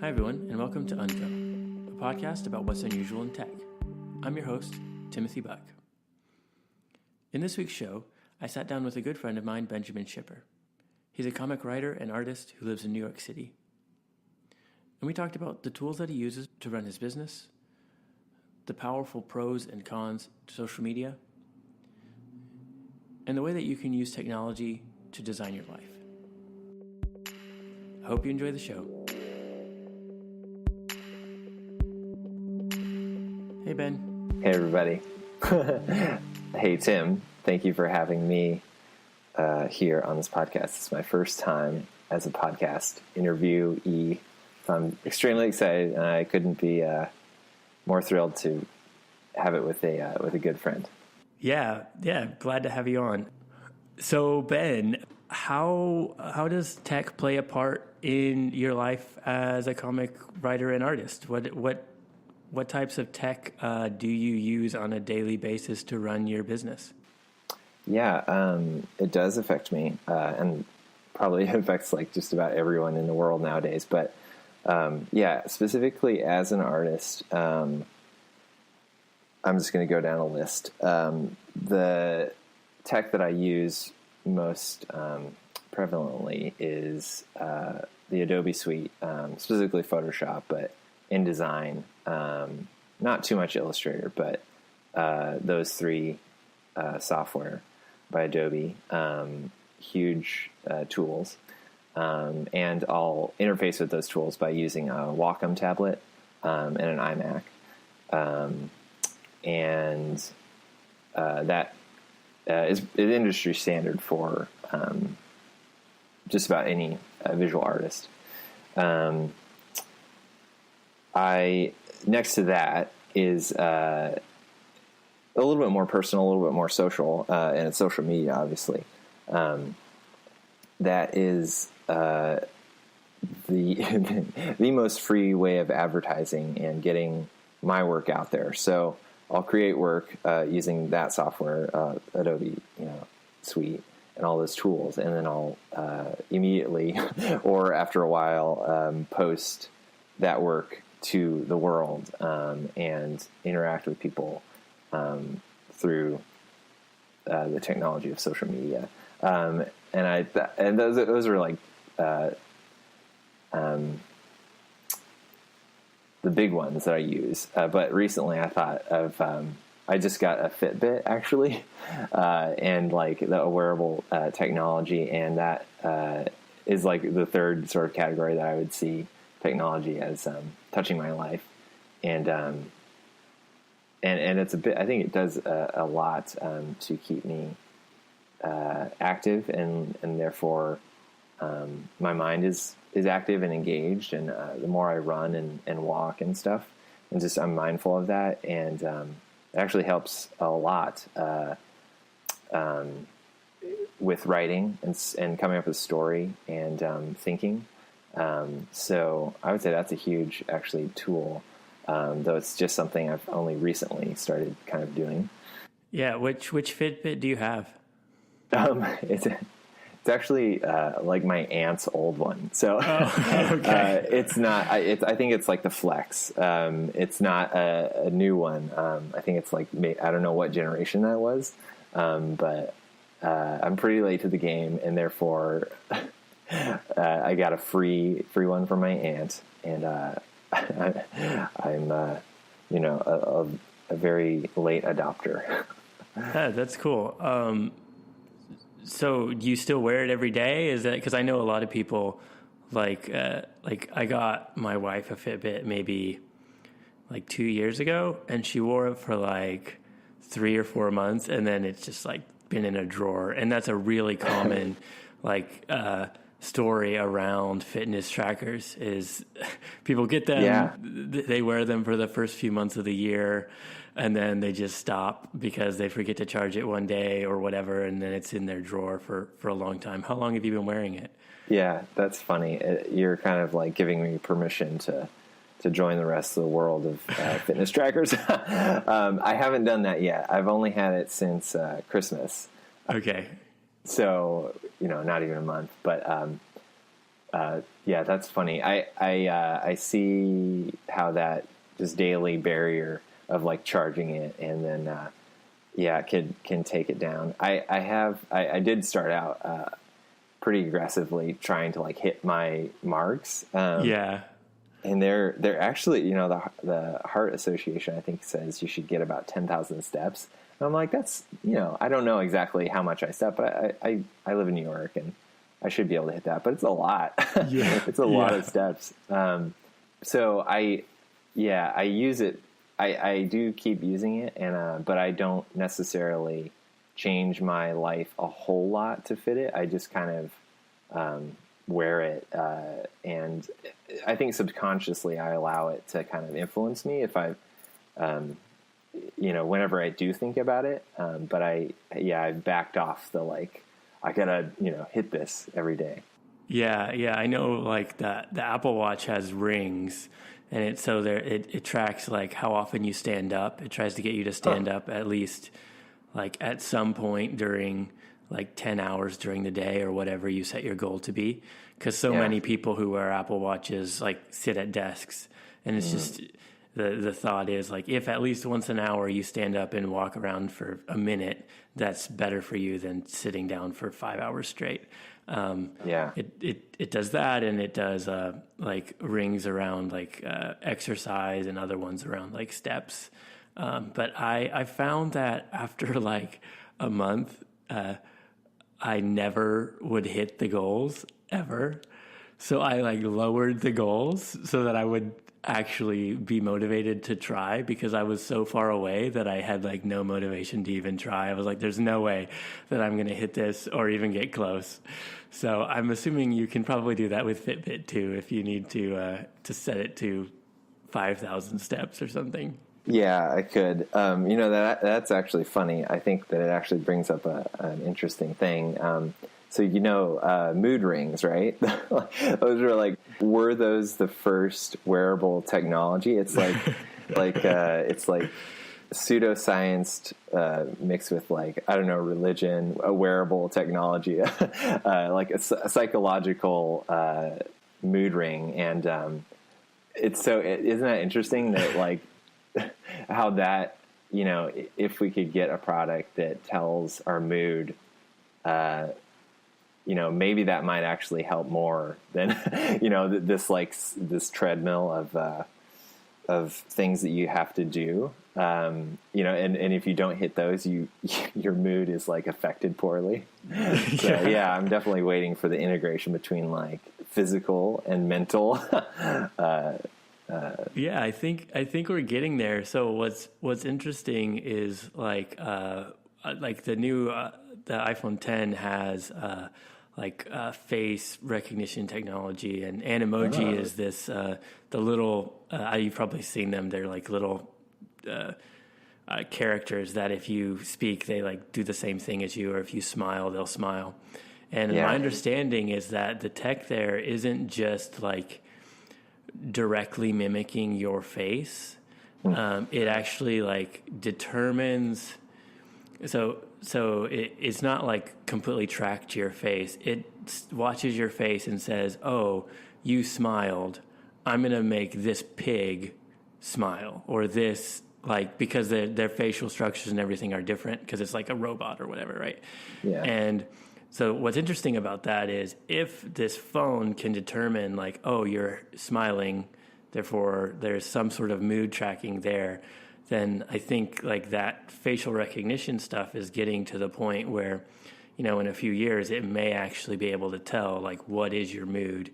Hi everyone, and welcome to Unco, a podcast about what's unusual in tech. I'm your host, Timothy Buck. In this week's show, I sat down with a good friend of mine, Benjamin Schipper. He's a comic writer and artist who lives in New York City. And we talked about the tools that he uses to run his business, the powerful pros and cons to social media, and the way that you can use technology to design your life. I hope you enjoy the show. Hey, Ben. Hey, everybody. Hey, Tim. Thank you for having me here on this podcast. It's my first time as a podcast interviewee. So I'm extremely excited, and I couldn't be more thrilled to have it with a good friend. Yeah, glad to have you on. So, Ben, how does tech play a part in your life as a comic writer and artist? What types of tech do you use on a daily basis to run your business? Yeah, it does affect me, and probably affects like just about everyone in the world nowadays. But yeah, specifically as an artist, I'm just going to go down a list. The tech that I use most prevalently is the Adobe suite, specifically Photoshop, but InDesign, not too much Illustrator, but those three software by Adobe, huge tools. And I'll interface with those tools by using a Wacom tablet and an iMac. And that is industry standard for just about any visual artist. Next to that is a little bit more personal, a little bit more social, and it's social media, obviously. That is the the most free way of advertising and getting my work out there. So I'll create work using that software, Adobe, suite, and all those tools, and then I'll immediately or after a while post that work to the world and interact with people through the technology of social media. And those are like the big ones that I use. But recently I thought of I just got a Fitbit actually, and like the wearable technology, and that is like the third sort of category that I would see technology as touching my life, and it's a bit. I think it does a lot to keep me active, and therefore my mind is active and engaged. And the more I run and walk and stuff, and just I'm mindful of that, and it actually helps a lot with writing and coming up with a story and thinking. So I would say that's a huge, actually, tool, though it's just something I've only recently started kind of doing. Yeah, which Fitbit do you have? It's actually like my aunt's old one. So okay. It's not. I think it's like the Flex. It's not a new one. I think it's like I don't know what generation that was, but I'm pretty late to the game, and therefore. I got a free one from my aunt, and I'm a very late adopter. That's cool. So do you still wear it every day? Is that because I know a lot of people like I got my wife a Fitbit maybe like 2 years ago, and she wore it for like 3 or 4 months, and then it's just like been in a drawer. And that's a really common story around fitness trackers is people get them, they wear them for the first few months of the year, and then they just stop because they forget to charge it one day or whatever, and then it's in their drawer for a long time. How long have you been wearing it? Yeah, that's funny. You're kind of like giving me permission to join the rest of the world of fitness trackers. I haven't done that yet. I've only had it since Christmas. Okay. So, not even a month, but Yeah, that's funny. I see how that just daily barrier of like charging it and then yeah, it can take it down. I did start out pretty aggressively trying to like hit my marks. Yeah. And they're actually, you know, the Heart Association, I think, says you should get about 10,000 steps. And I'm like, that's, you know, I don't know exactly how much I step, but I live in New York and I should be able to hit that, but it's a lot. Yeah. It's a lot of steps. So I use it. I do keep using it, and but I don't necessarily change my life a whole lot to fit it. I just kind of wear it, and I think subconsciously I allow it to kind of influence me if I, you know, whenever I do think about it. But I backed off the like, I gotta, you know, hit this every day. Yeah, I know. Like the Apple Watch has rings, and it tracks like how often you stand up. It tries to get you to stand up at least like at some point during like 10 hours during the day or whatever you set your goal to be. Because many people who wear Apple Watches like sit at desks, and it's just the thought is like if at least once an hour you stand up and walk around for a minute, that's better for you than sitting down for 5 hours straight. It does that, and it does like rings around like exercise and other ones around like steps. But I found that after like a month, I never would hit the goals ever. So I like lowered the goals so that I would actually be motivated to try, because I was so far away that I had like no motivation to even try. I was like, there's no way that I'm going to hit this or even get close. So I'm assuming you can probably do that with Fitbit too, if you need to set it to 5,000 steps or something. Yeah, I could. You know, that's actually funny. I think that it actually brings up an interesting thing. So, you know, mood rings, right? Those are like, were those the first wearable technology? It's like, it's like pseudoscience mixed with like, I don't know, religion, a wearable technology, like a psychological mood ring. And isn't that interesting that like how that, you know, if we could get a product that tells our mood, you know, maybe that might actually help more than, you know, this treadmill of things that you have to do. You know, and if you don't hit those, your mood is like affected poorly. So yeah, I'm definitely waiting for the integration between like physical and mental. Yeah, I think we're getting there. So what's interesting is like the new the iPhone 10 has face recognition technology, and Animoji is this the little you've probably seen them. They're like little characters that if you speak, they like do the same thing as you, or if you smile, they'll smile. And my understanding is that the tech there isn't just like directly mimicking your face. It actually like determines. So it's not like completely tracked to your face. It watches your face and says, "Oh, you smiled. I'm gonna make this pig smile," or this, like, because their facial structures and everything are different because it's like a robot or whatever, right? Yeah. And so what's interesting about that is if this phone can determine like, oh, you're smiling, therefore there's some sort of mood tracking there, then I think like that facial recognition stuff is getting to the point where, you know, in a few years, it may actually be able to tell like what is your mood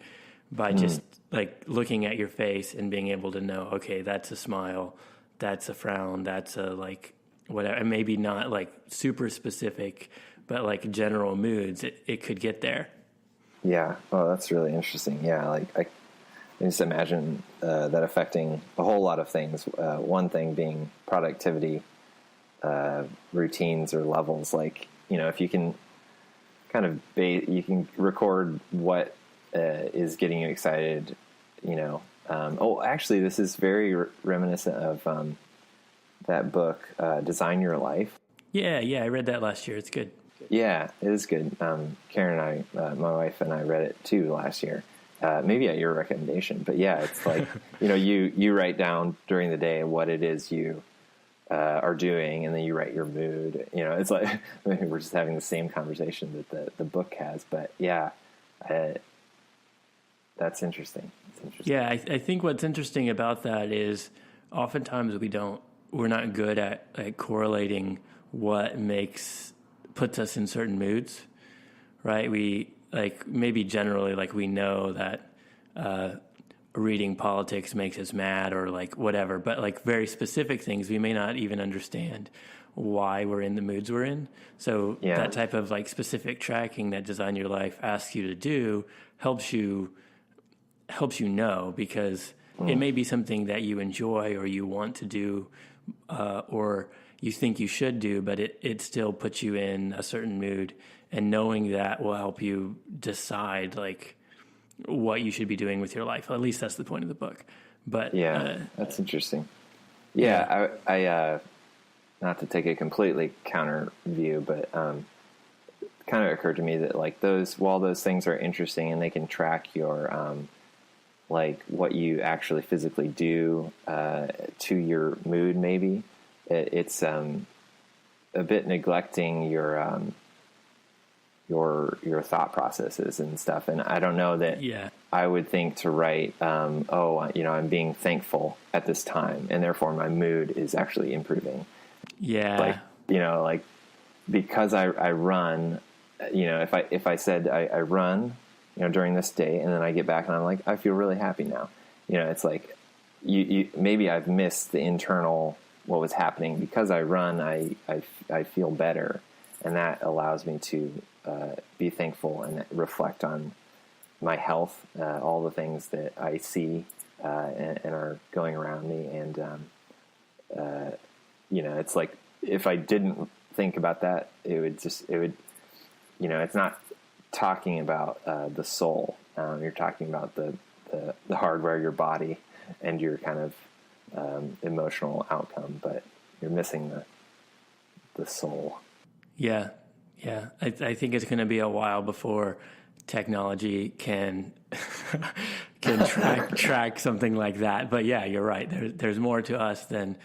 by just like looking at your face and being able to know, okay, that's a smile, that's a frown, that's a like whatever, and maybe not like super specific, but like general moods, it could get there. Yeah. Oh, that's really interesting. Yeah. Like I just imagine that affecting a whole lot of things. One thing being productivity, routines or levels. Like, you know, if you can kind of you can record what is getting you excited, you know. Actually, this is very reminiscent of that book, Design Your Life. Yeah, I read that last year. It's good. Yeah, it is good. Karen and I, my wife and I read it too last year. maybe at your recommendation, but yeah, it's like, you write down during the day what it is you are doing, and then you write your mood. It's like, I mean, we're just having the same conversation that the book has, but yeah, that's interesting. Yeah, I think what's interesting about that is oftentimes we're not good at correlating what puts us in certain moods, right? We maybe generally we know that reading politics makes us mad or whatever, but very specific things we may not even understand why we're in the moods we're in. So that type of specific tracking that Design Your Life asks you to do helps you know, because it may be something that you enjoy or you want to do, or you think you should do, but it still puts you in a certain mood, and knowing that will help you decide what you should be doing with your life. At least that's the point of the book. But that's interesting. Yeah. I not to take a completely counter view, but it kind of occurred to me that while those things are interesting and they can track your what you actually physically do to your mood, maybe it's a bit neglecting your thought processes and stuff. And I don't know that I would think to write, I'm being thankful at this time, and therefore my mood is actually improving. Yeah. Because I run, if I said I run, during this day, and then I get back and I'm I feel really happy now. It's you maybe I've missed the internal, what was happening. Because I run, I feel better, and that allows me to be thankful and reflect on my health, all the things that I see and are going around me. And it's if I didn't think about that, it would it's not talking about the soul. You're talking about the hardware, your body, and your kind of emotional outcome, but you're missing the soul. Yeah. I think it's going to be a while before technology can track something like that. But yeah, you're right. There's more to us than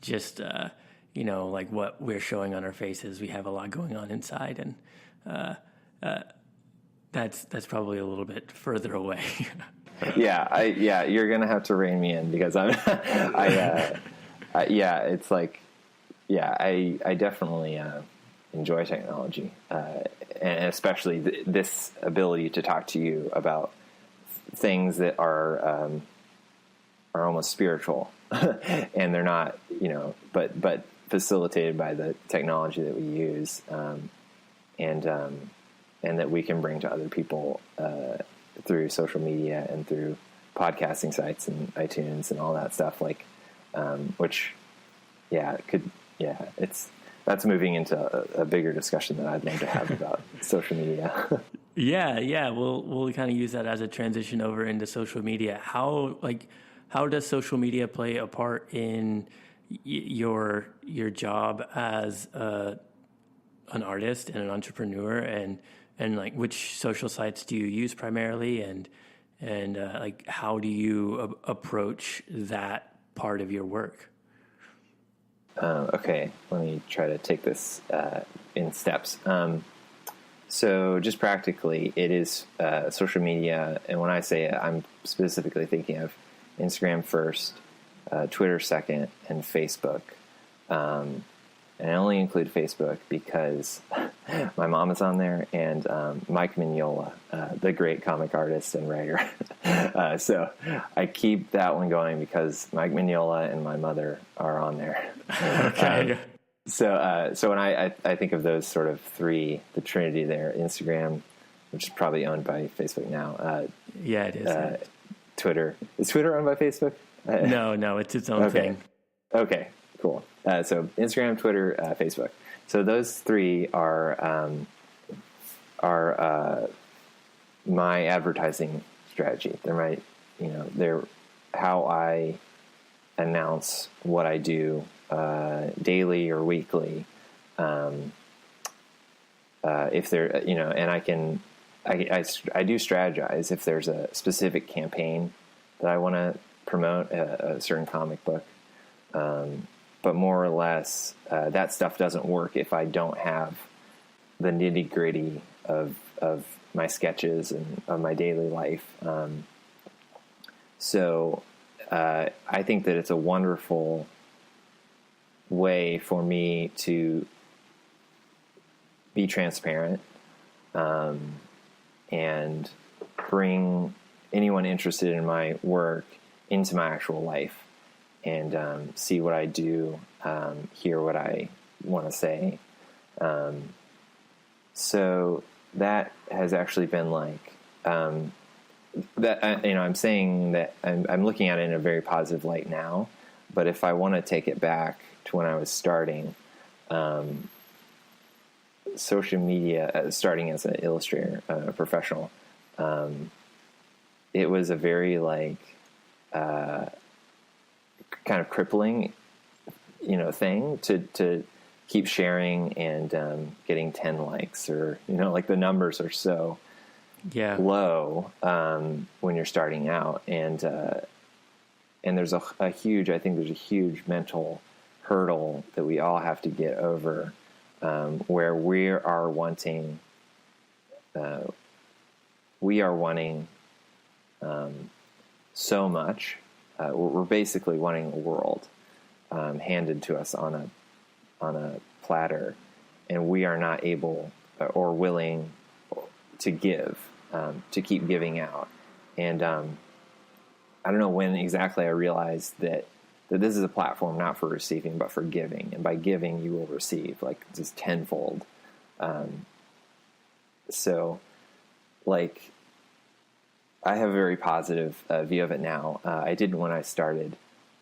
just what we're showing on our faces. We have a lot going on inside, and that's probably a little bit further away. You're gonna have to rein me in, because I definitely enjoy technology, and especially this ability to talk to you about things that are almost spiritual, and they're not, but facilitated by the technology that we use, and that we can bring to other people through social media and through podcasting sites and iTunes and all that stuff. That's moving into a bigger discussion that I'd love to have about social media. Yeah. We'll kind of use that as a transition over into social media. How does social media play a part in your job as an artist and an entrepreneur, and which social sites do you use primarily, and how do you approach that part of your work? Okay, let me try to take this in steps. So just practically, it is social media, and when I say it, I'm specifically thinking of Instagram first, Twitter second, and Facebook. And I only include Facebook because my mom is on there, and Mike Mignola, the great comic artist and writer. So I keep that one going because Mike Mignola and my mother are on there. Okay. So when I think of those sort of three, the trinity there, Instagram, which is probably owned by Facebook now. Yeah, it is. Twitter. Is Twitter owned by Facebook? No, it's its own thing. Okay, cool. So Instagram, Twitter, Facebook. So those three are my advertising strategy. They're how I announce what I do daily or weekly. If they're, and I can I do strategize if there's a specific campaign that I want to promote a certain comic book. But more or less, that stuff doesn't work if I don't have the nitty gritty of my sketches and of my daily life. So I think that it's a wonderful way for me to be transparent and bring anyone interested in my work into my actual life and see what I do, hear what I want to say. So that has actually been like that. I'm saying that I'm looking at it in a very positive light now. But if I want to take it back to when I was starting, social media, starting as an illustrator, professional, it was a very kind of crippling, thing to keep sharing and getting 10 likes or, like the numbers are so low when you're starting out. And there's a huge mental hurdle that we all have to get over, where we are wanting so much. We're basically wanting a world handed to us on a platter, and we are not able or willing to give, to keep giving out. And I don't know when exactly I realized that this is a platform not for receiving, but for giving. And by giving, you will receive, just tenfold. So, I have a very positive view of it now. I didn't when I started.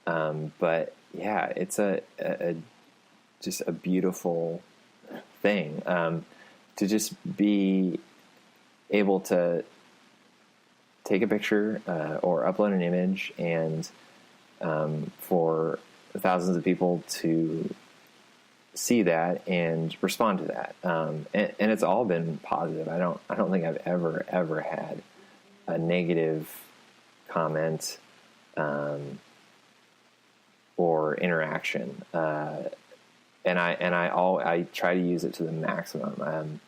But yeah, it's just a beautiful thing to just be able to take a picture or upload an image and for thousands of people to see that and respond to that. And it's all been positive. I don't think I've ever had a negative comment or interaction. And I try to use it to the maximum.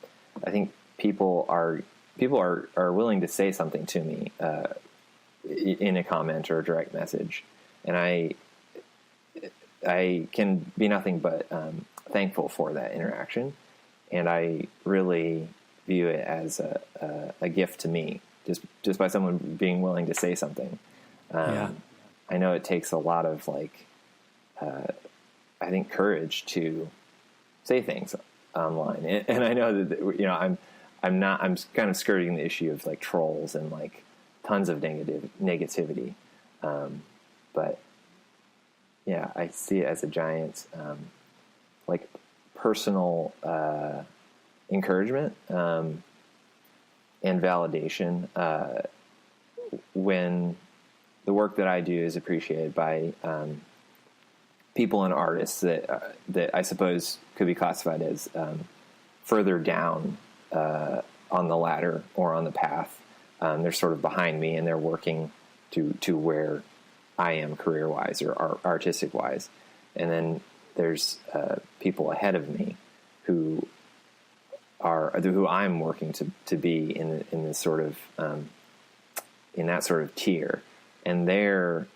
I think people are willing to say something to me in a comment or a direct message, and I can be nothing but thankful for that interaction, and I really view it as a gift to me, just by someone being willing to say something. I know it takes a lot of I think courage to say things online, and I know that I'm kind of skirting the issue of trolls and tons of negativity, but yeah, I see it as a giant personal encouragement and validation when the work that I do is appreciated by people and artists that I suppose could be classified as further down on the ladder or on the path. They're sort of behind me, and they're working to where I am career-wise or artistic-wise. And then there's people ahead of me who I'm working to be in this sort of in that sort of tier, and they're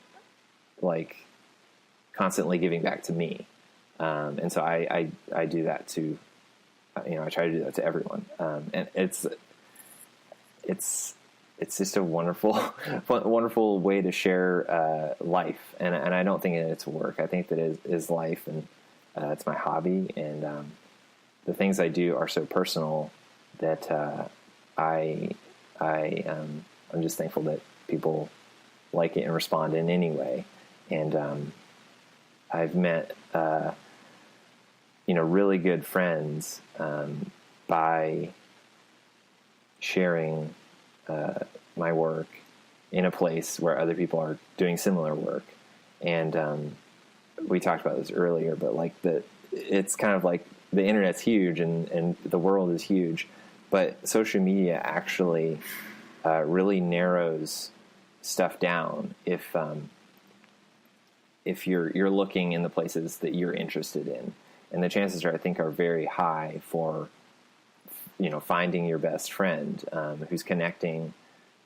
constantly giving back to me, and so I do that to I try to do that to everyone, and it's just a wonderful way to share life, and I don't think it's work. I think that it is life, and it's my hobby, and the things I do are so personal that I'm just thankful that people like it and respond in any way. And I've met really good friends by sharing my work in a place where other people are doing similar work. And we talked about this earlier, but it's kind of the internet's huge and the world is huge, But social media actually really narrows stuff down if you're looking in the places that you're interested in, and the chances are, I think, are very high for finding your best friend who's connecting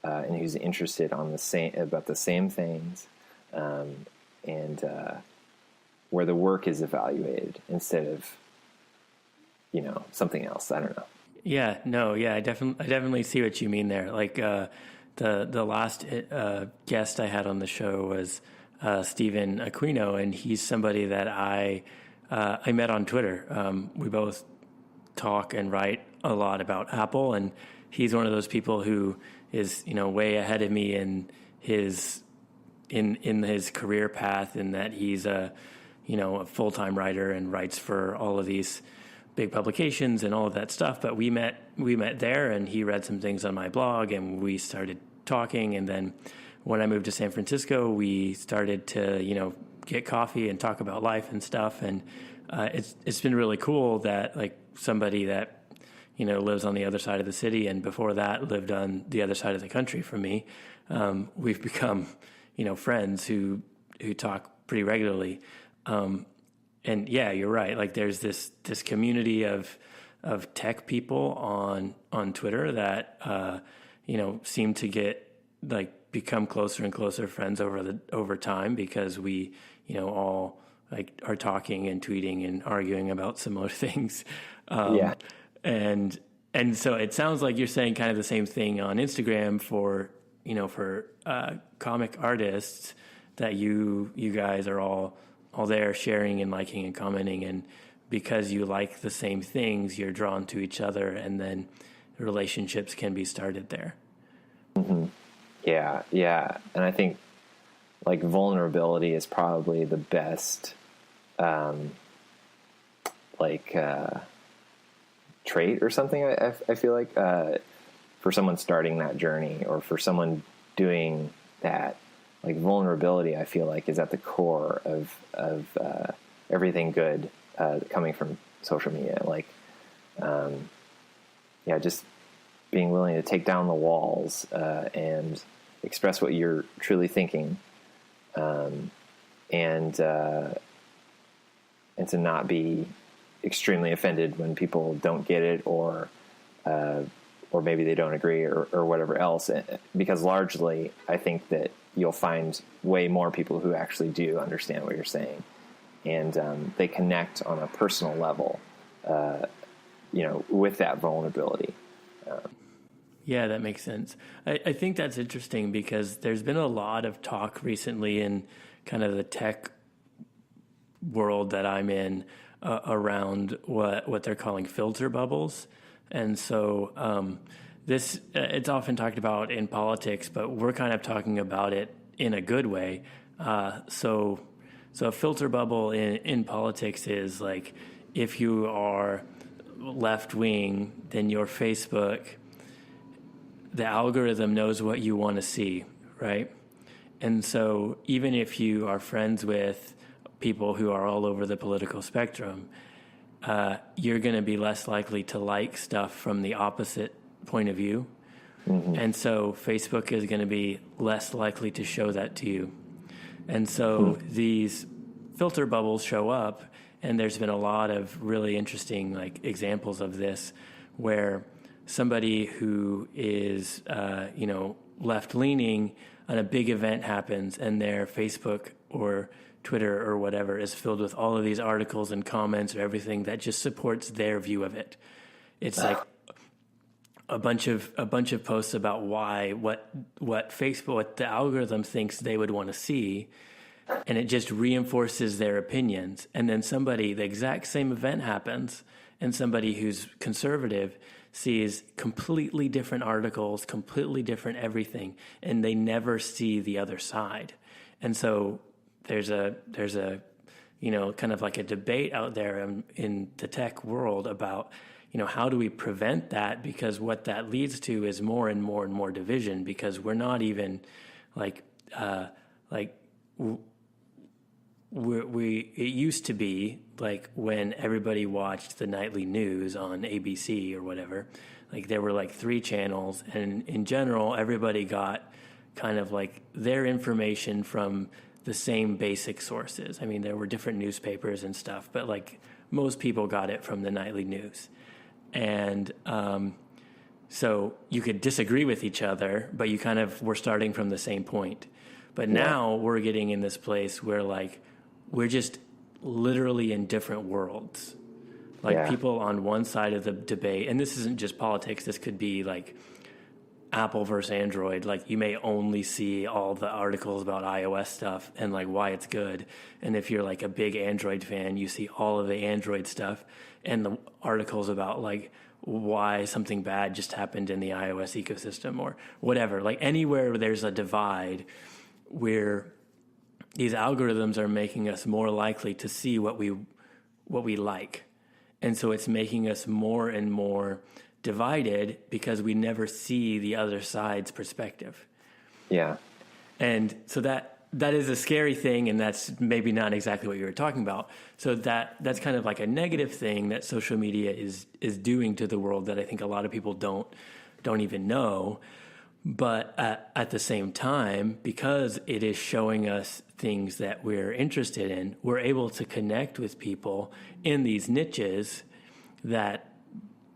and who's interested about the same things, and where the work is evaluated instead of something else. I don't know. Yeah, no, yeah, I definitely see what you mean there. Like the last guest I had on the show was Stephen Aquino, and he's somebody that I met on Twitter. We both talk and write a lot about Apple, and he's one of those people who is way ahead of me in his career path, in that he's a full-time writer and writes for all of these big publications and all of that stuff. But we met there, and he read some things on my blog, and we started talking. And then when I moved to San Francisco, we started to get coffee and talk about life and stuff. And it's been really cool that, like, somebody that lives on the other side of the city, and before that lived on the other side of the country from me, we've become friends who talk pretty regularly. And yeah, you're right. Like, there's this community of tech people on Twitter that seem to become closer and closer friends over time, because we all are talking and tweeting and arguing about similar things. Yeah. And so it sounds like you're saying kind of the same thing on Instagram for comic artists, that you guys are all there sharing and liking and commenting, and because you like the same things, you're drawn to each other, and then relationships can be started there. Mm-hmm. Yeah. And I think, like, vulnerability is probably the best, trait or something. I feel like for someone starting that journey, or for someone doing that, like, vulnerability, I feel like, is at the core of everything good coming from social media. Like, just being willing to take down the walls and express what you're truly thinking, and to not be extremely offended when people don't get it, or maybe they don't agree, or whatever else. Because largely, I think that you'll find way more people who actually do understand what you're saying, and they connect on a personal level, with that vulnerability. Yeah, that makes sense. I think that's interesting, because there's been a lot of talk recently in kind of the tech world that I'm in around what they're calling filter bubbles. And so it's often talked about in politics, but we're kind of talking about it in a good way. So a filter bubble in politics is like, if you are left wing, then your Facebook, the algorithm knows what you want to see, right? And so even if you are friends with people who are all over the political spectrum, you're going to be less likely to like stuff from the opposite point of view. Mm-hmm. And so Facebook is going to be less likely to show that to you. And so these filter bubbles show up, and there's been a lot of really interesting examples of this, where somebody who is left-leaning, and a big event happens, and their Facebook or Twitter or whatever is filled with all of these articles and comments or everything that just supports their view of it. It's like a bunch of posts about what Facebook, what the algorithm thinks they would want to see, and it just reinforces their opinions. And then the exact same event happens, and somebody who's conservative sees completely different articles, completely different everything, and they never see the other side. And so there's a kind of like a debate out there in the tech world about, how do we prevent that? Because what that leads to is more and more and more division, because we're not even it used to be like when everybody watched the nightly news on ABC or whatever, like there were like 3 channels, and in general, everybody got kind of like their information from the same basic sources. I mean, there were different newspapers and stuff, but like most people got it from the nightly news. And so you could disagree with each other, but you kind of were starting from the same point. But now we're getting in this place where like we're just literally in different worlds. Like people on one side of the debate, and this isn't just politics, this could be like Apple versus Android. Like you may only see all the articles about iOS stuff and like why it's good. And if you're like a big Android fan, you see all of the Android stuff and the articles about like why something bad just happened in the iOS ecosystem or whatever. Like anywhere there's a divide where these algorithms are making us more likely to see what we like. And so it's making us more and more divided because we never see the other side's perspective. Yeah. And so that is a scary thing, and that's maybe not exactly what you were talking about. So that's kind of like a negative thing that social media is doing to the world that I think a lot of people don't even know. But at the same time, because it is showing us things that we're interested in, we're able to connect with people in these niches that,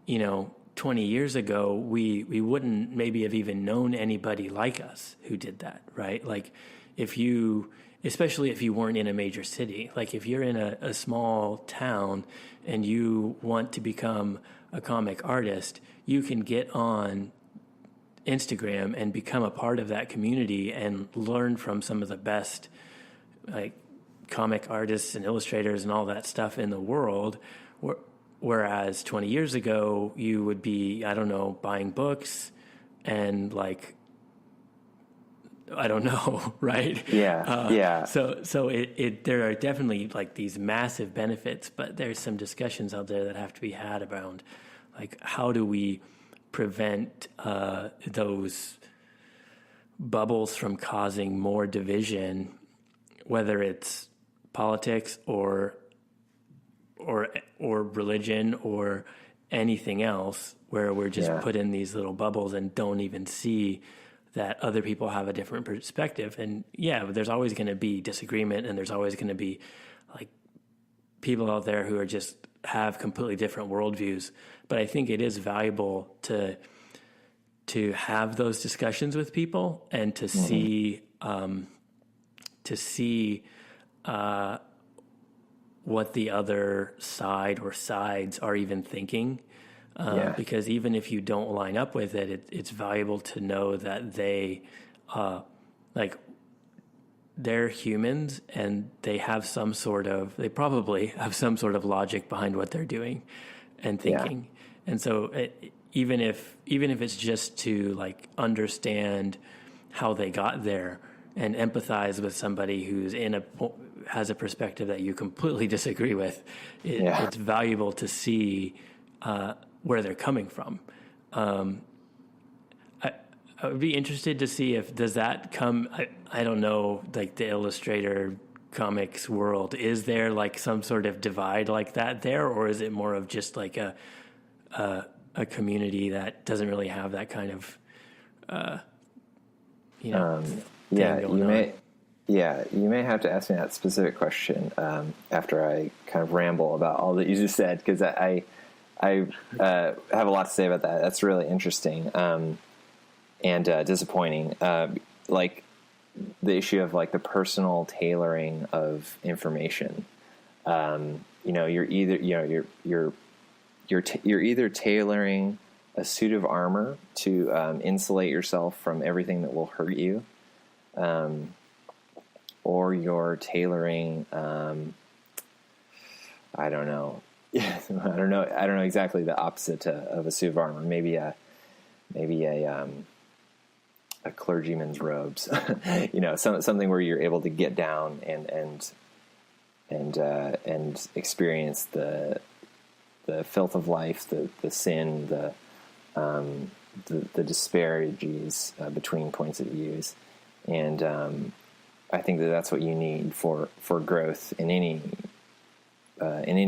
20 years ago, we wouldn't maybe have even known anybody like us who did that, right? Like especially if you weren't in a major city, like if you're in a small town and you want to become a comic artist, you can get on Instagram and become a part of that community and learn from some of the best like comic artists and illustrators and all that stuff in the world. Whereas 20 years ago, you would be, I don't know, buying books and like, I don't know, right? Yeah. So there are definitely like these massive benefits, but there's some discussions out there that have to be had around like how do we prevent those bubbles from causing more division, whether it's politics or religion or anything else, where we're just put in these little bubbles and don't even see that other people have a different perspective. And there's always going to be disagreement, and there's always going to be like people out there who are just have completely different worldviews. But I think it is valuable to have those discussions with people and to see what the other side or sides are even thinking. Because even if you don't line up with it, it's valuable to know that they're humans and they probably have some sort of logic behind what they're doing and thinking. Yeah. And so even if it's just to like understand how they got there and empathize with somebody who's has a perspective that you completely disagree with, it's valuable to see where they're coming from. I would be interested to see does that come, I don't know, like the illustrator comics world, is there like some sort of divide like that there, or is it more of just like a community that doesn't really have that kind of, you may have to ask me that specific question after I kind of ramble about all that you just said, because I have a lot to say about that. That's really interesting and disappointing. Like the issue of like the personal tailoring of information. You're either tailoring a suit of armor to insulate yourself from everything that will hurt you, or you're tailoring, I don't know exactly the opposite of a suit of armor. Maybe a clergyman's robes, something where you're able to get down and experience the filth of life, the sin, the disparities between points of views, and I think that that's what you need for growth in any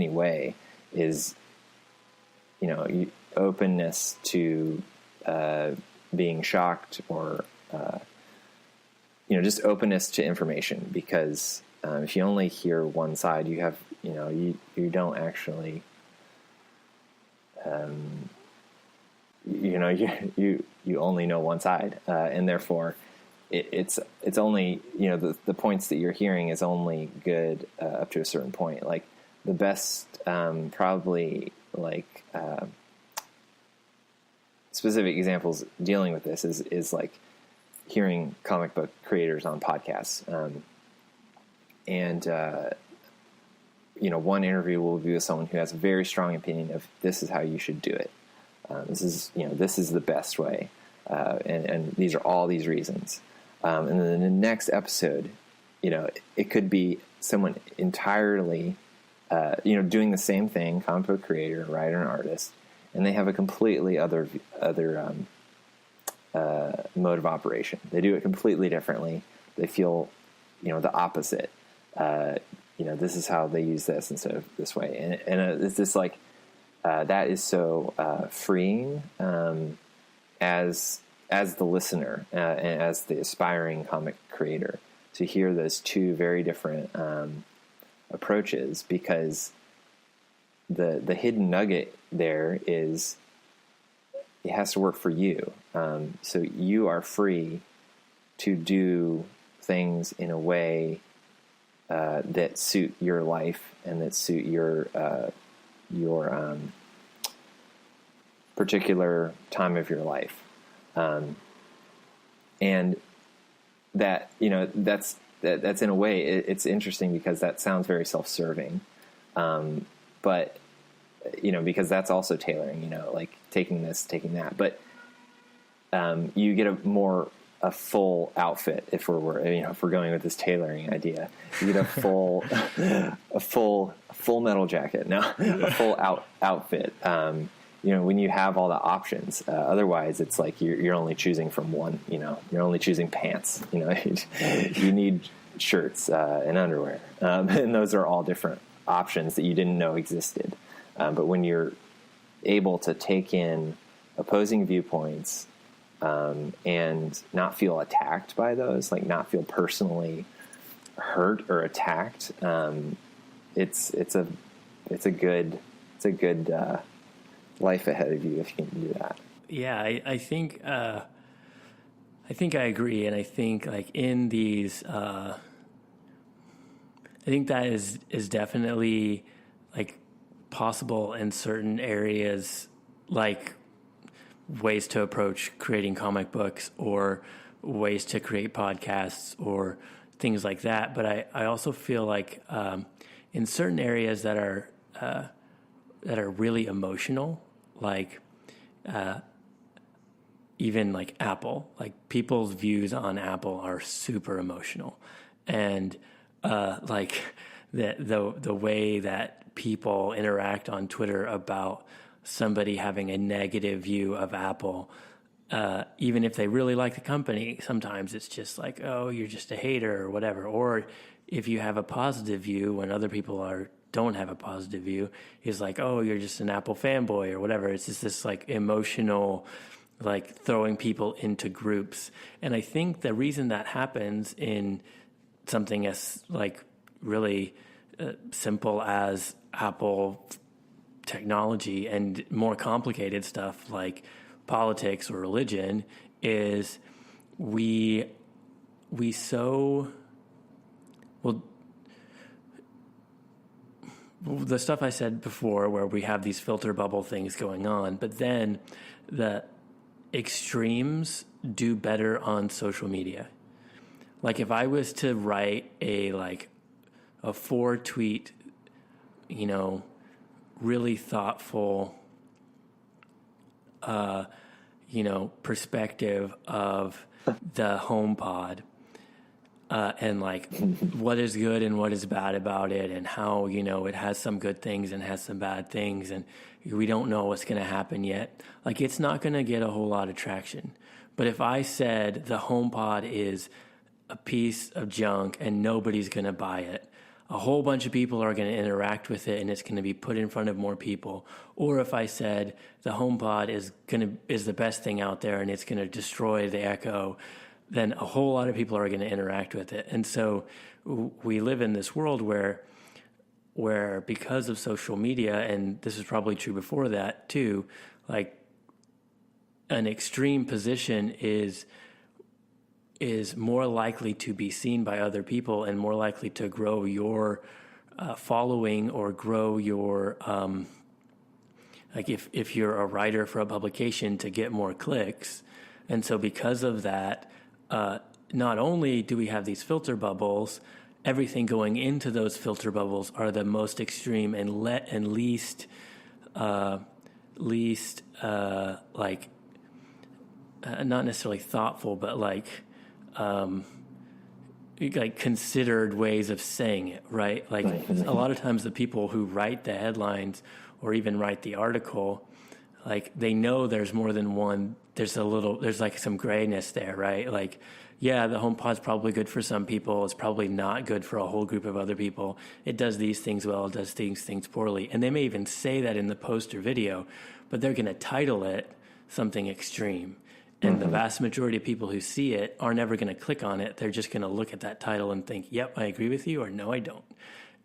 way is, openness to being shocked or, just openness to information, because if you only hear one side, you have, you don't actually, you only know one side, and therefore it's only, the points that you're hearing is only good up to a certain point. Like the best, probably like specific examples dealing with this is like hearing comic book creators on podcasts. One interview will be with someone who has a very strong opinion of this is how you should do it. This is the best way. And these are all these reasons. And then in the next episode, it could be someone entirely, doing the same thing, comic book creator, writer, and artist, and they have a completely other mode of operation. They do it completely differently. They feel, the opposite. This is how they use this instead of this way. And it's just like, that is so freeing as the listener and as the aspiring comic creator to hear those two very different approaches, because the hidden nugget there is it has to work for you. So you are free to do things in a way that suit your life and that suit your particular time of your life. And that, that's in a way, it's interesting because that sounds very self-serving. But, because that's also tailoring, like taking this, taking that, but, you get a full outfit if we're going with this tailoring idea. You get a full metal jacket, a full outfit. When you have all the options, otherwise it's like you're only choosing from one, you're only choosing pants, you need shirts, and underwear. And those are all different options that you didn't know existed. But when you're able to take in opposing viewpoints, and not feel attacked by those, like not feel personally hurt or attacked, it's a good life ahead of you if you can do that. Yeah, I think I agree, and I think like in these, I think that is definitely like possible in certain areas, like ways to approach creating comic books or ways to create podcasts or things like that. But I also feel like in certain areas that are really emotional, like even like Apple, like people's views on Apple are super emotional, and like the way that people interact on Twitter about somebody having a negative view of Apple, even if they really like the company, sometimes it's just like, oh, you're just a hater or whatever. Or if you have a positive view when other people don't have a positive view, it's like, oh, you're just an Apple fanboy or whatever. It's just this like emotional, like throwing people into groups. And I think the reason that happens in something as like really simple as Apple technology and more complicated stuff like politics or religion is we the stuff I said before where we have these filter bubble things going on, but then the extremes do better on social media. Like if I was to write a 4-tweet, really thoughtful, perspective of the HomePod, and like what is good and what is bad about it, and how, it has some good things and has some bad things, and we don't know what's going to happen yet. Like it's not going to get a whole lot of traction. But if I said the HomePod is a piece of junk and nobody's going to buy it, a whole bunch of people are going to interact with it and it's going to be put in front of more people. Or if I said the HomePod is the best thing out there and it's going to destroy the Echo, then a whole lot of people are going to interact with it. And so we live in this world where because of social media, and this is probably true before that too, like an extreme position is more likely to be seen by other people and more likely to grow your following or grow your, like if you're a writer for a publication, to get more clicks. And so because of that, not only do we have these filter bubbles, everything going into those filter bubbles are the most extreme and least not necessarily thoughtful, but like considered ways of saying it, right? Like a lot of times the people who write the headlines or even write the article, like they know there's more than one, there's like some grayness there, right? Like, yeah, the HomePod's probably good for some people. It's probably not good for a whole group of other people. It does these things well, it does these things poorly. And they may even say that in the post or video, but they're going to title it something extreme. And the vast majority of people who see it are never going to click on it. They're just going to look at that title and think, yep, I agree with you, or no, I don't.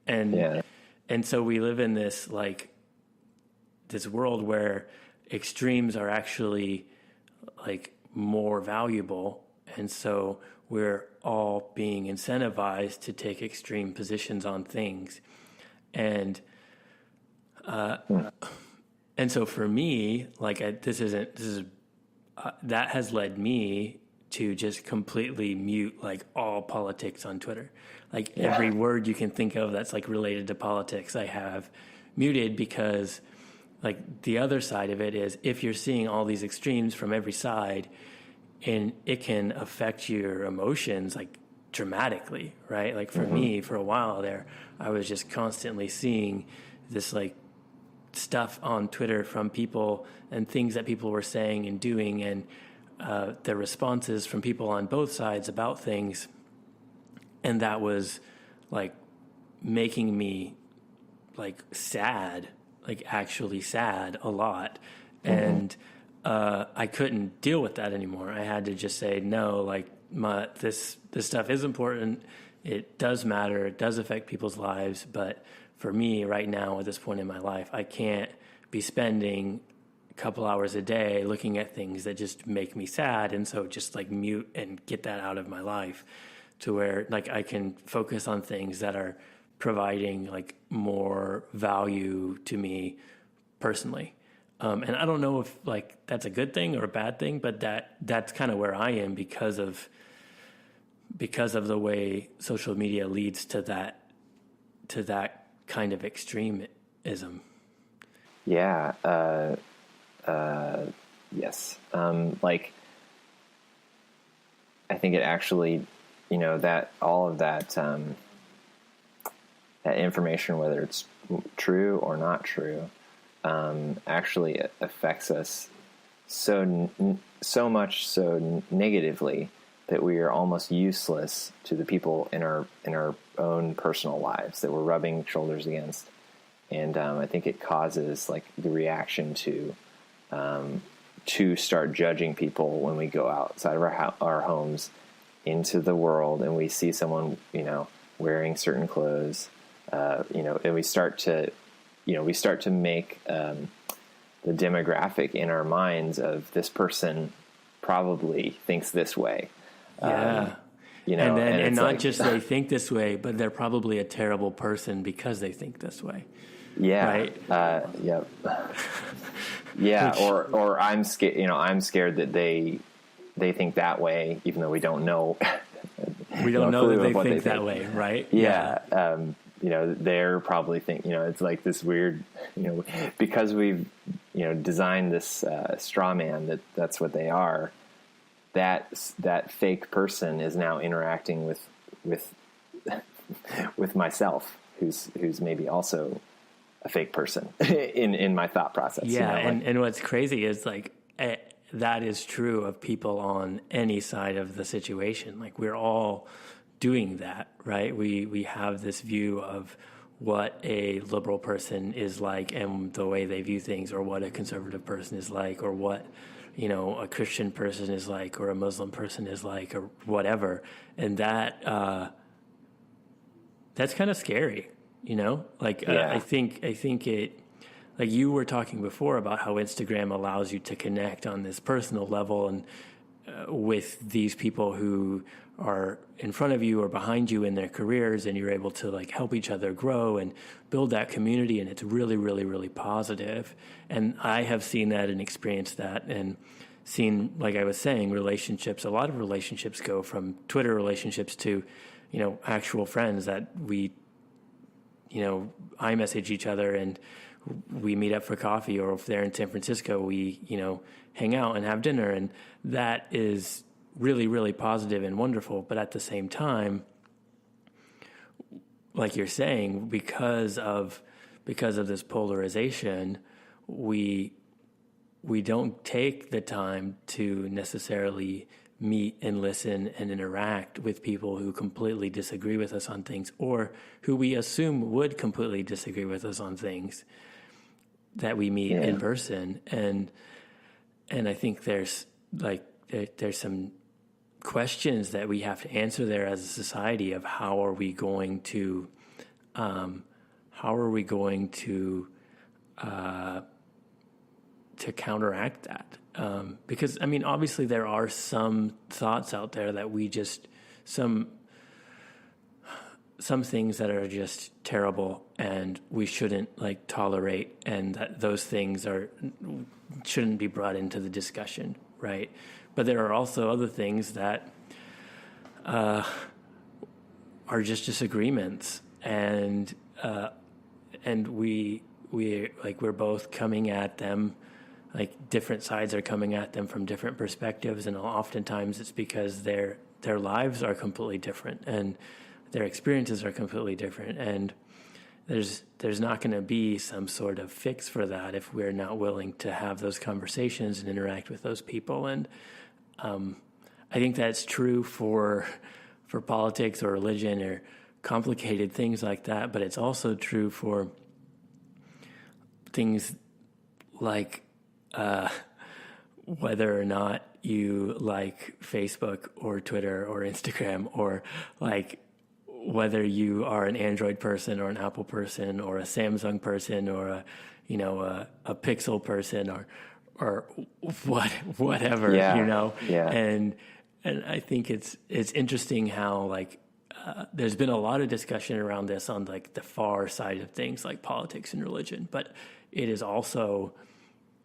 And so we live in this this world where extremes are actually like more valuable. And so we're all being incentivized to take extreme positions on things. And so for me, like that has led me to just completely mute like all politics on Twitter. Like every word you can think of that's like related to politics, I have muted, because like the other side of it is if you're seeing all these extremes from every side, and it can affect your emotions like dramatically, right? Like for me, for a while there, I was just constantly seeing this like stuff on Twitter from people and things that people were saying and doing, and the responses from people on both sides about things. And that was like making me like sad, like actually sad a lot. And I couldn't deal with that anymore. I had to just say, no, like this stuff is important. It does matter. It does affect people's lives. But for me right now at this point in my life, I can't be spending a couple hours a day looking at things that just make me sad. And so just like mute and get that out of my life to where like I can focus on things that are providing like more value to me personally. And I don't know if like that's a good thing or a bad thing, but that's kind of where I am because of the way social media leads to that kind of extremism. Yeah. Yes. Like I think it actually, that all of that information, whether it's true or not true, actually affects us so much so negatively that we are almost useless to the people in our own personal lives that we're rubbing shoulders against. And I think it causes like the reaction to start judging people when we go outside of our homes into the world and we see someone wearing certain clothes, and we start to make the demographic in our minds of this person probably thinks this way. And not like, just they think this way, but they're probably a terrible person because they think this way. Yeah. Right. Yep. Yeah. Or I'm scared. I'm scared that they think that way, even though we don't know. We don't know that they think that way, right? Yeah. They're probably it's like this weird, because we've, designed this straw man that's what they are. That fake person is now interacting with myself, who's maybe also a fake person in my thought process. Yeah. And what's crazy is like that is true of people on any side of the situation. Like, we're all doing that, right? We have this view of what a liberal person is like and the way they view things, or what a conservative person is like, or what, you know, a Christian person is like, or a Muslim person is like, or whatever. And that that's kind of scary, you know? Like, Yeah. I think it, like you were talking before about how Instagram allows you to connect on this personal level and with these people who are in front of you or behind you in their careers, and you're able to like help each other grow and build that community, and it's really, really, really positive. And I have seen that and experienced that, and seen, like I was saying, relationships, a lot of relationships go from Twitter relationships to, you know, actual friends that we, you know, iMessage each other and we meet up for coffee, or if they're in San Francisco, we, you know, hang out and have dinner. And that is really, really positive and wonderful. But at the same time, like you're saying, because of this polarization, we don't take the time to necessarily meet and listen and interact with people who completely disagree with us on things, or who we assume would completely disagree with us on things that we meet in person. And I think there's some questions that we have to answer there as a society of how are we going to counteract that. Because, I mean, obviously there are some thoughts out there that we just, some things that are just terrible and we shouldn't like tolerate, and that those things shouldn't be brought into the discussion, right? But there are also other things that are just disagreements, and we're both coming at them, like different sides are coming at them from different perspectives, and oftentimes it's because their lives are completely different and their experiences are completely different, and there's not going to be some sort of fix for that if we're not willing to have those conversations and interact with those people. And I think that's true for politics or religion or complicated things like that, but it's also true for things like whether or not you like Facebook or Twitter or Instagram, or like whether you are an Android person or an Apple person or a Samsung person or a Pixel person or whatever, Yeah. you know? Yeah. And I think it's interesting how like there's been a lot of discussion around this on like the far side of things like politics and religion, but it is also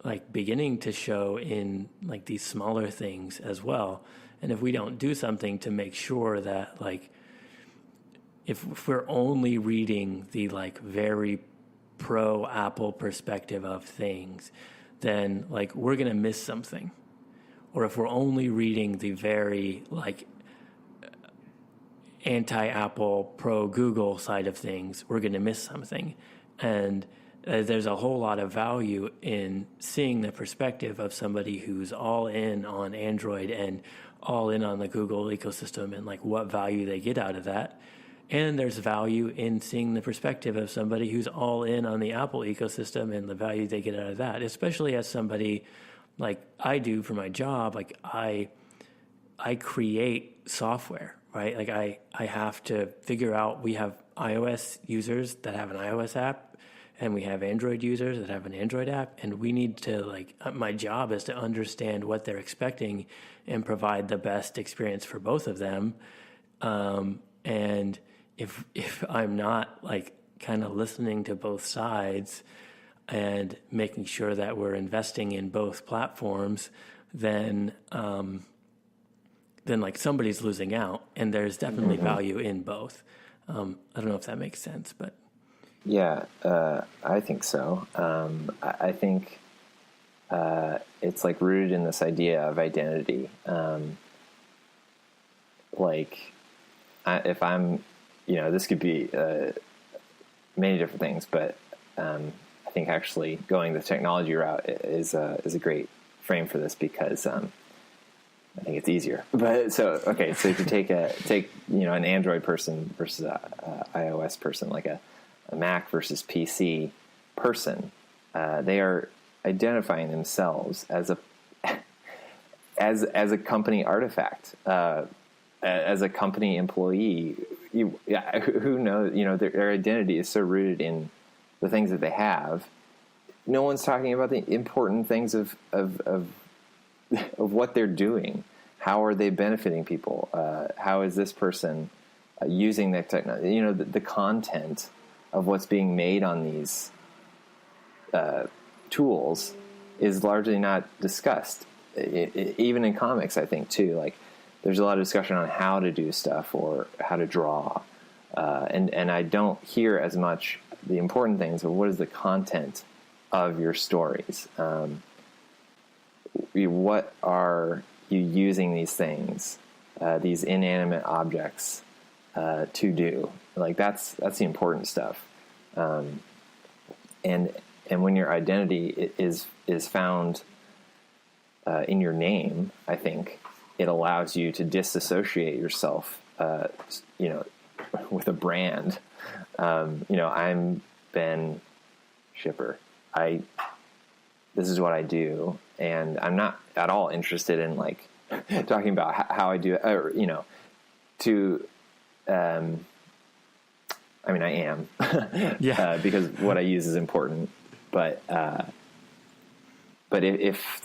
like beginning to show in like these smaller things as well. And if we don't do something to make sure that like, if we're only reading the like very pro Apple perspective of things, then like we're going to miss something. Or if we're only reading the very like anti-Apple, pro Google side of things, we're going to miss something. And there's a whole lot of value in seeing the perspective of somebody who's all in on Android and all in on the Google ecosystem and like what value they get out of that. And there's value in seeing the perspective of somebody who's all in on the Apple ecosystem and the value they get out of that, especially as somebody like I do for my job. Like I create software, right? Like I have to figure out, we have iOS users that have an iOS app, and we have Android users that have an Android app, and we need to like, my job is to understand what they're expecting and provide the best experience for both of them. And if I'm not like kind of listening to both sides and making sure that we're investing in both platforms, then like somebody's losing out, and there's definitely value in both. I don't know if that makes sense, but yeah, I think so. I think it's like rooted in this idea of identity. If I'm, this could be many different things, but I think actually going the technology route is a great frame for this because I think it's easier. But so if you take an Android person versus a iOS person, like a Mac versus PC person, they are identifying themselves as a company artifact, as a company employee. Who knows? Their identity is so rooted in the things that they have. No one's talking about the important things of what they're doing. How are they benefiting people? How is this person using that technology? The content of what's being made on these tools is largely not discussed. Even in comics, I think too. Like, there's a lot of discussion on how to do stuff or how to draw, and I don't hear as much the important things of what is the content of your stories. What are you using these things, these inanimate objects, to do? Like, that's the important stuff. And when your identity is found in your name, I think it allows you to disassociate yourself, with a brand. I'm Ben Schipper. This is what I do, and I'm not at all interested in like talking about how I do it, or I mean, I am, because what I use is important. But if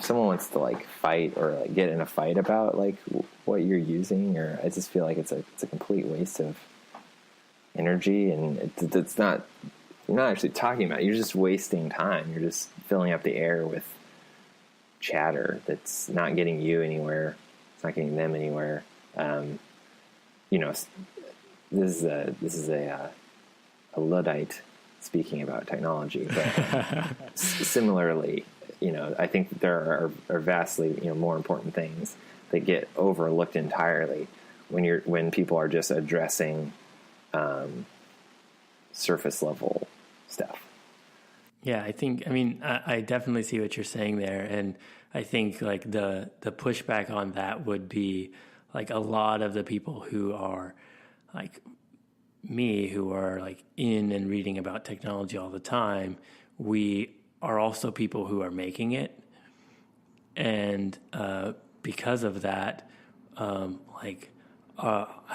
someone wants to like fight or like get in a fight about like what you're using, or I just feel like it's a complete waste of energy, and it's not. You're not actually talking about it. You're just wasting time. You're just filling up the air with chatter that's not getting you anywhere. It's not getting them anywhere. This is a Luddite speaking about technology, but similarly, I think that there are vastly more important things that get overlooked entirely when people are just addressing surface level stuff. Yeah, I definitely see what you're saying there. And I think like the pushback on that would be like a lot of the people who are like me, who are like in and reading about technology all the time, we are also people who are making it. And because of that, our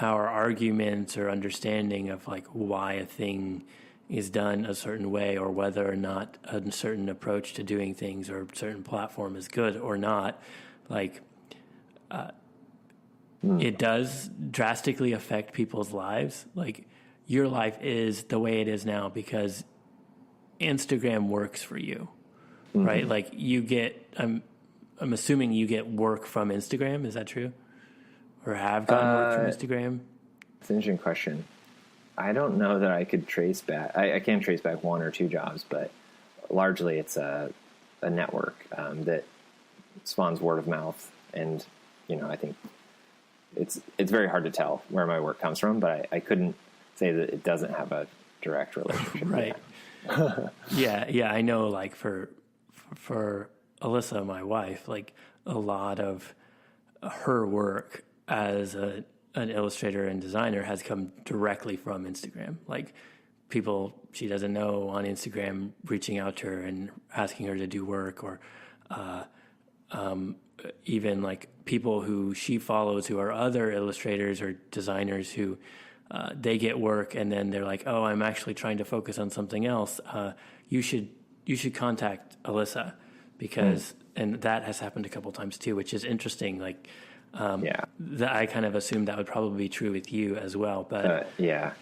arguments or understanding of like why a thing is done a certain way, or whether or not a certain approach to doing things or a certain platform is good or not, it does drastically affect people's lives. Like, your life is the way it is now because Instagram works for you, right? Like, you get, I'm assuming you get work from Instagram. Is that true? Or have gotten work from Instagram? It's an interesting question. I don't know that I could trace back. I can trace back one or two jobs, but largely it's a network that spawns word of mouth. And, I think it's very hard to tell where my work comes from, but I couldn't say that it doesn't have a direct relationship. Right. Yeah. I know, like, for Alyssa, my wife, like, a lot of her work as an illustrator and designer has come directly from Instagram. Like, people she doesn't know on Instagram reaching out to her and asking her to do work, or even like people who she follows who are other illustrators or designers who they get work and then they're like, oh, I'm actually trying to focus on something else. You should contact Alyssa, because and that has happened a couple times too, which is interesting. Like, that I kind of assumed that would probably be true with you as well. But yeah,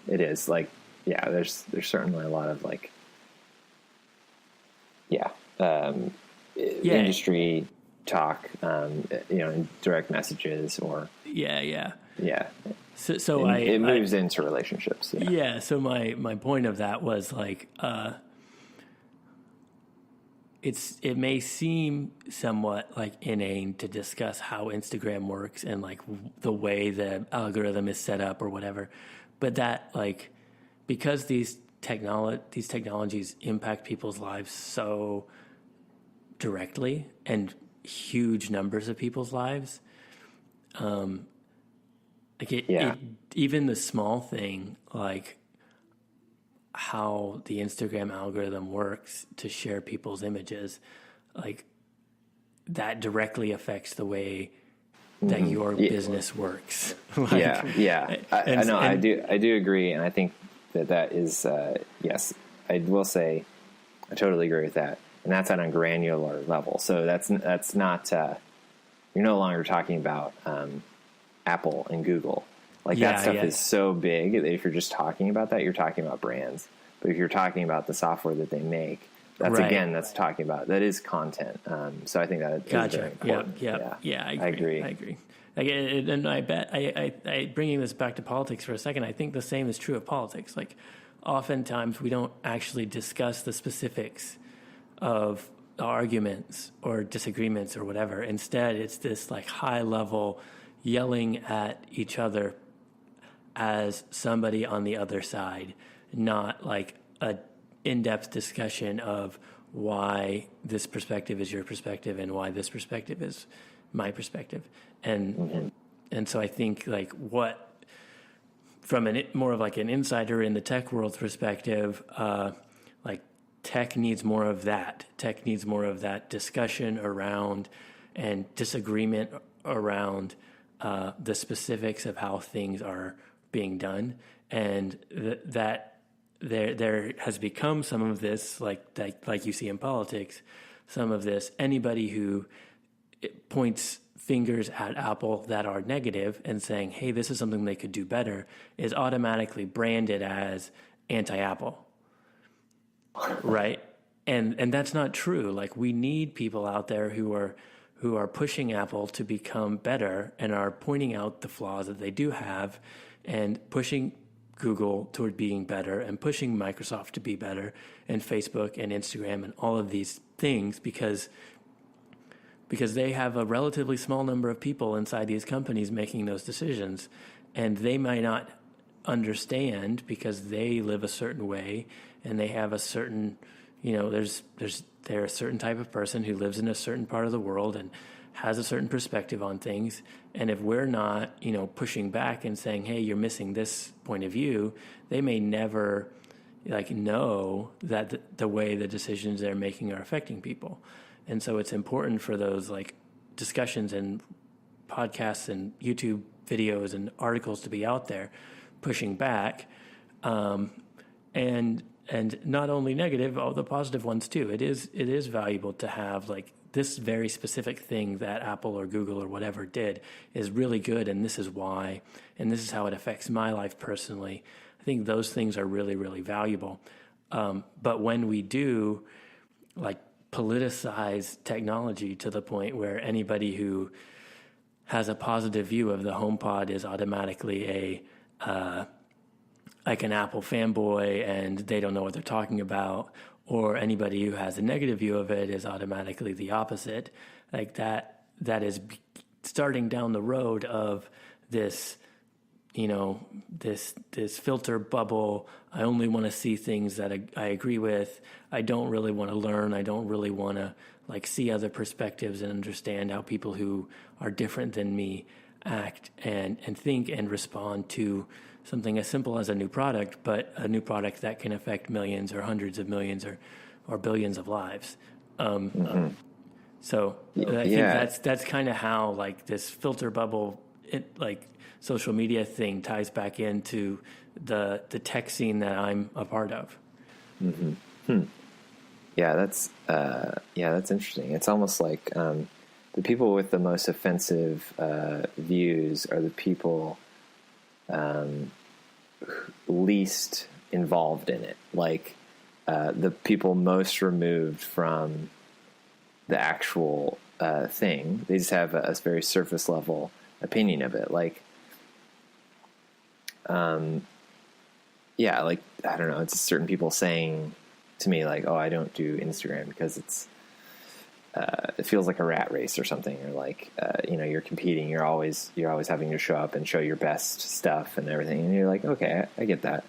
it is. Like, there's certainly a lot of like, industry talk, in direct messages or yeah. So it moves into relationships. Yeah. So my point of that was like, it may seem somewhat like inane to discuss how Instagram works and like the way the algorithm is set up or whatever, but that, like, because these technologies impact people's lives so directly and huge numbers of people's lives. Even the small thing, like how the Instagram algorithm works to share people's images, like that directly affects the way that your business works. I do agree. And I think that is, yes, I will say I totally agree with that. And that's on a granular level. So that's not, you're no longer talking about, Apple and Google. Like that stuff is so big that if you're just talking about that, you're talking about brands. But if you're talking about the software that they make, that's talking about, that is content. So I think that is very important. I agree. Like, and I bet I bringing this back to politics for a second, I think the same is true of politics. Like oftentimes we don't actually discuss the specifics of arguments or disagreements or whatever. Instead, it's this like high level yelling at each other as somebody on the other side, not like a in-depth discussion of why this perspective is your perspective and why this perspective is my perspective. And so I think like what, from more of like an insider in the tech world's perspective, like tech needs more of that. Tech needs more of that discussion around and disagreement around the specifics of how things are being done, and that there has become some of this, like you see in politics, some of this. Anybody who points fingers at Apple that are negative and saying, "Hey, this is something they could do better," is automatically branded as anti-Apple, right? And that's not true. Like we need people out there who are pushing Apple to become better and are pointing out the flaws that they do have, and pushing Google toward being better, and pushing Microsoft to be better, and Facebook and Instagram and all of these things, because they have a relatively small number of people inside these companies making those decisions, and they might not understand because they live a certain way and they have a certain, they're a certain type of person who lives in a certain part of the world and has a certain perspective on things. And if we're not, pushing back and saying, "Hey, you're missing this point of view," they may never know that the way the decisions they're making are affecting people. And so it's important for those discussions and podcasts and YouTube videos and articles to be out there pushing back, and not only negative, all the positive ones too. It is valuable to have this very specific thing that Apple or Google or whatever did is really good, and this is why, and this is how it affects my life personally. I think those things are really, really valuable. But when we do politicize technology to the point where anybody who has a positive view of the HomePod is automatically an Apple fanboy and they don't know what they're talking about, or anybody who has a negative view of it is automatically the opposite, that is starting down the road of this, this filter bubble. I only want to see things that I agree with. I don't really want to learn. I don't really want to see other perspectives and understand how people who are different than me act and think and respond to something as simple as a new product, but a new product that can affect millions or hundreds of millions or billions of lives. So I think that's kind of how this filter bubble, social media thing ties back into the tech scene that I'm a part of. Yeah, that's interesting. It's almost like the people with the most offensive views are the people least involved in it. The people most removed from the actual thing. They just have a very surface level opinion of it. I don't know, it's certain people saying to me "Oh, I don't do Instagram because it feels like a rat race or something," or you're competing, you're always having to show up and show your best stuff and everything, and you're okay, I get that,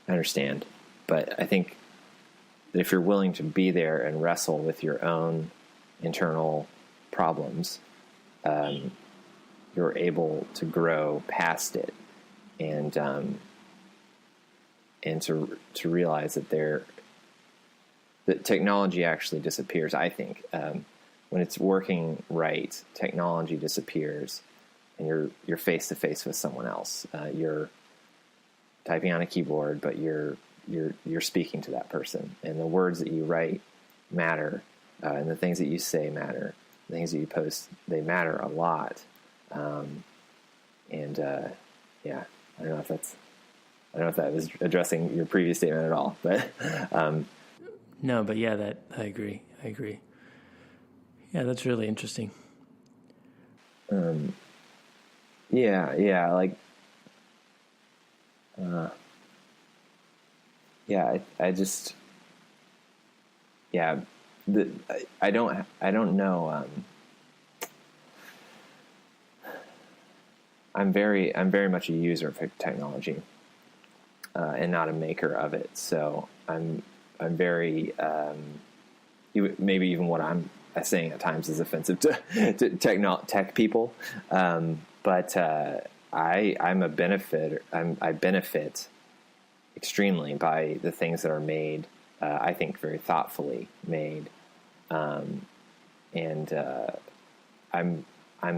I understand. But I think that if you're willing to be there and wrestle with your own internal problems, you're able to grow past it and to realize that that technology actually disappears. I think when it's working right, technology disappears, and you're face to face with someone else. You're typing on a keyboard, but you're speaking to that person, and the words that you write matter, and the things that you say matter. The things that you post, they matter a lot. Yeah, I don't know if that was addressing your previous statement at all, but no, but yeah, that I agree. Yeah, that's really interesting. Yeah, like, yeah, I just, yeah, I don't know. I'm very much a user of technology, and not a maker of it. So I'm very, maybe even what I'm saying at times is offensive to tech people. But I'm a benefit. I benefit extremely by the things that are made. I think very thoughtfully made, and I'm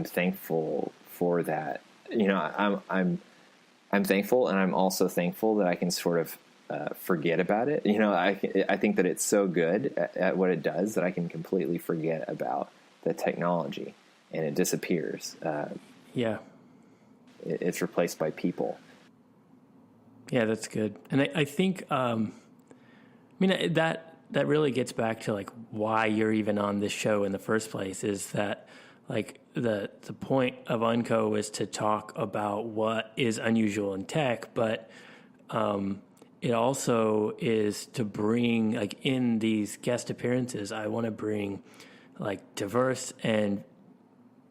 thankful for that. I'm thankful, and I'm also thankful that I can sort of forget about it. I think that it's so good at what it does that I can completely forget about the technology, and it disappears. Yeah. It's replaced by people. Yeah, that's good. And I think, that really gets back to like why you're even on this show in the first place, is that like the point of Unco is to talk about what is unusual in tech, but it also is to bring, like, in these guest appearances, I want to bring like diverse and,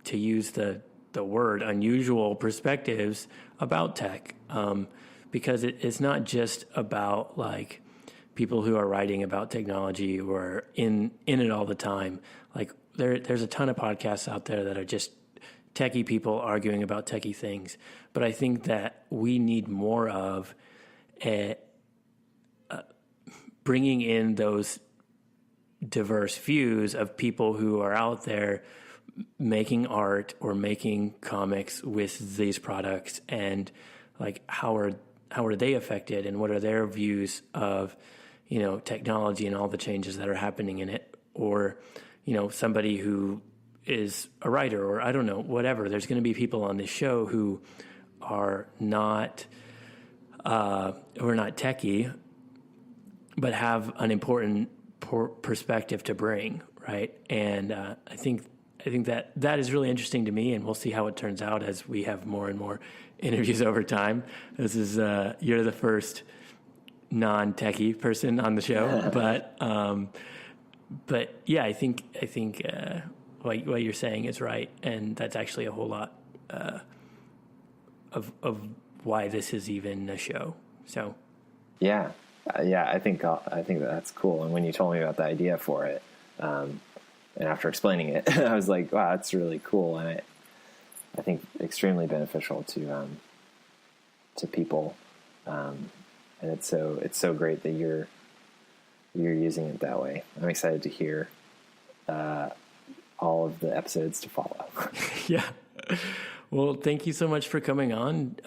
to use the word, unusual perspectives about tech, because it's not just about like people who are writing about technology or in it all the time. Like there's a ton of podcasts out there that are just techie people arguing about techie things, but I think that we need more of bringing in those diverse views of people who are out there making art or making comics with these products, and like how are they affected, and what are their views of technology and all the changes that are happening in it, or somebody who is a writer, or I don't know, whatever. There's going to be people on this show who are not techie, but have an important perspective to bring, right? And I think that is really interesting to me, and we'll see how it turns out as we have more and more interviews over time. This is you're the first non-techie person on the show, but yeah, I think what you're saying is right, and that's actually a whole lot of why this is even a show. So yeah, I think that's cool. And when you told me about the idea for it, and after explaining it, I was like, wow, that's really cool. And I think extremely beneficial to people. And it's so great that you're using it that way. I'm excited to hear all of the episodes to follow. Yeah. Well, thank you so much for coming on.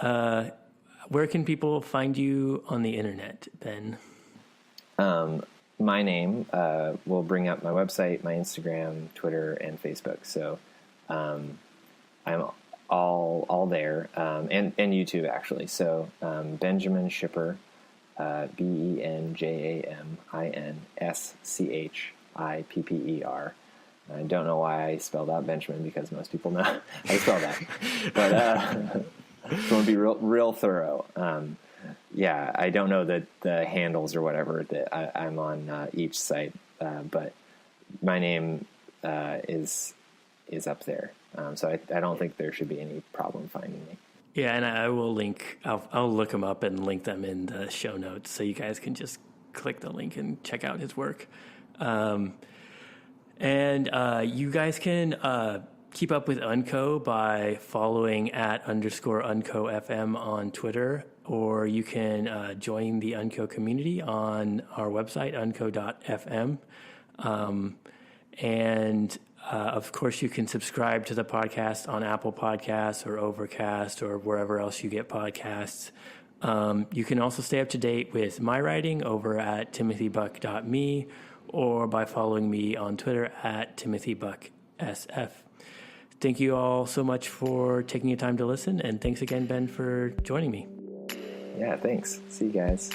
Where can people find you on the internet, Ben? My name will bring up my website, my Instagram, Twitter, and Facebook. So I'm all there, and YouTube actually. So Benjamin Schipper, BenjaminSchipper. I don't know why I spelled out Benjamin, because most people know how to spell that. But I want to be real thorough. Yeah, I don't know the handles or whatever that I'm on each site, but my name is up there. So I don't think there should be any problem finding me. Yeah, and I will link. I'll look them up and link them in the show notes, so you guys can just click the link and check out his work. And you guys can keep up with Unco by following @_UncoFM on Twitter, or you can join the Unco community on our website, unco.fm. And of course, you can subscribe to the podcast on Apple Podcasts or Overcast or wherever else you get podcasts. You can also stay up to date with my writing over at timothybuck.me or by following me on Twitter @timothybucksf. Thank you all so much for taking your time to listen, and thanks again, Ben, for joining me. Yeah, thanks. See you guys.